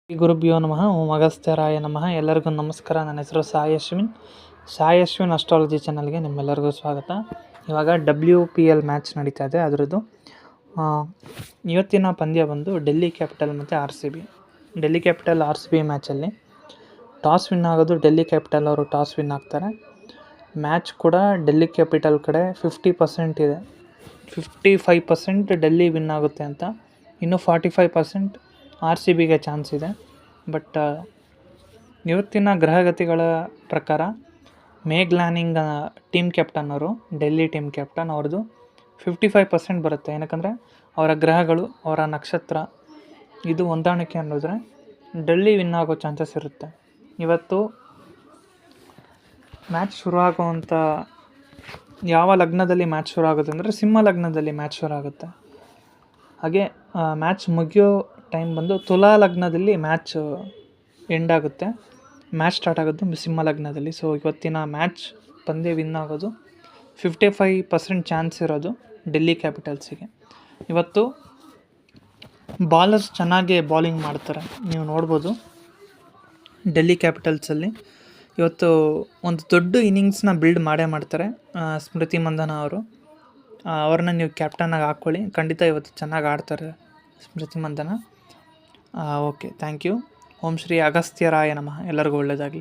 ಶ್ರೀ ಗುರುಭ್ಯೋ ನಮಃ ಓಂ ಅಗಸ್ತ್ಯರಾಯ ನಮಃ. ಎಲ್ಲರಿಗೂ ನಮಸ್ಕಾರ. ನನ್ನ ಹೆಸರು ಸಾಯಿ ಅಶ್ವಿನ್ ಅಸ್ಟ್ರಾಲಜಿ ಚಾನಲ್ಗೆ ನಿಮ್ಮೆಲ್ಲರಿಗೂ ಸ್ವಾಗತ. ಇವಾಗ WPL ಮ್ಯಾಚ್ ನಡೀತಾ ಇದೆ. ಅದರದ್ದು ಇವತ್ತಿನ ಪಂದ್ಯ ಬಂದು ಡೆಲ್ಲಿ ಕ್ಯಾಪಿಟಲ್ ಮತ್ತು RCB. ಡೆಲ್ಲಿ ಕ್ಯಾಪಿಟಲ್ RCB ಮ್ಯಾಚಲ್ಲಿ ಟಾಸ್ ವಿನ್ ಆಗೋದು ಡೆಲ್ಲಿ ಕ್ಯಾಪಿಟಲ್ ಅವರು ಟಾಸ್ ವಿನ್ ಆಗ್ತಾರೆ. ಮ್ಯಾಚ್ ಕೂಡ ಡೆಲ್ಲಿ ಕ್ಯಾಪಿಟಲ್ ಕಡೆ 50% ಇದೆ. 55% ಡೆಲ್ಲಿ ವಿನ್ ಆಗುತ್ತೆ ಅಂತ, ಇನ್ನು 45% RCBಗೆ ಚಾನ್ಸ್ ಇದೆ. ಬಟ್ ಇವತ್ತಿನ ಗ್ರಹಗತಿಗಳ ಪ್ರಕಾರ ಮೇಘ್ ಲ್ಯಾನಿಂಗ್ ಟೀಮ್ ಕ್ಯಾಪ್ಟನ್ ಅವರು, ಡೆಲ್ಲಿ ಟೀಮ್ ಕ್ಯಾಪ್ಟನ್ ಅವ್ರದ್ದು 55% ಬರುತ್ತೆ. ಏನಕ್ಕಂದರೆ ಅವರ ಗ್ರಹಗಳು, ಅವರ ನಕ್ಷತ್ರ ಇದು ಹೊಂದಾಣಿಕೆ ಅನ್ನೋದ್ರೆ ಡೆಲ್ಲಿ ವಿನ್ ಆಗೋ ಚಾನ್ಸಸ್ ಇರುತ್ತೆ. ಇವತ್ತು ಮ್ಯಾಚ್ ಶುರುವಾಗುವಂಥ ಯಾವ ಲಗ್ನದಲ್ಲಿ ಮ್ಯಾಚ್ ಶುರು ಆಗುತ್ತೆ ಅಂದರೆ ಸಿಂಹ ಲಗ್ನದಲ್ಲಿ ಮ್ಯಾಚ್ ಶುರು ಆಗುತ್ತೆ. ಹಾಗೆ ಮ್ಯಾಚ್ ಮುಗಿಯೋ ಟೈಮ್ ಬಂದು ತುಲಾ ಲಗ್ನದಲ್ಲಿ ಮ್ಯಾಚ್ ಎಂಡ್ ಆಗುತ್ತೆ. ಮ್ಯಾಚ್ ಸ್ಟಾರ್ಟ್ ಆಗೋದು ಸಿಂಹ ಲಗ್ನದಲ್ಲಿ. ಸೊ ಇವತ್ತಿನ ಮ್ಯಾಚ್ ಪಂದ್ಯ ವಿನ್ ಆಗೋದು 55% ಚಾನ್ಸ್ ಇರೋದು ಡೆಲ್ಲಿ ಕ್ಯಾಪಿಟಲ್ಸಿಗೆ. ಇವತ್ತು ಬಾಲರ್ಸ್ ಚೆನ್ನಾಗಿ ಬಾಲಿಂಗ್ ಮಾಡ್ತಾರೆ. ನೀವು ನೋಡ್ಬೋದು ಡೆಲ್ಲಿ ಕ್ಯಾಪಿಟಲ್ಸಲ್ಲಿ ಇವತ್ತು ಒಂದು ದೊಡ್ಡ ಇನ್ನಿಂಗ್ಸ್ನ ಬಿಲ್ಡ್ ಮಾಡ್ತಾರೆ. ಸ್ಮೃತಿ ಮಂದನ ಅವರು, ಅವ್ರನ್ನ ನೀವು ಕ್ಯಾಪ್ಟನ್ನಾಗಿ ಹಾಕ್ಕೊಳ್ಳಿ. ಖಂಡಿತ ಇವತ್ತು ಚೆನ್ನಾಗಿ ಆಡ್ತಾರೆ Smriti Mandhana. Okay, thank you. ಓಂ ಶ್ರೀ ಅಗಸ್ತ್ಯರಾಯ ನಮಃ. ಎಲ್ಲರಿಗೂ ಒಳ್ಳೆಯದಾಗಲಿ.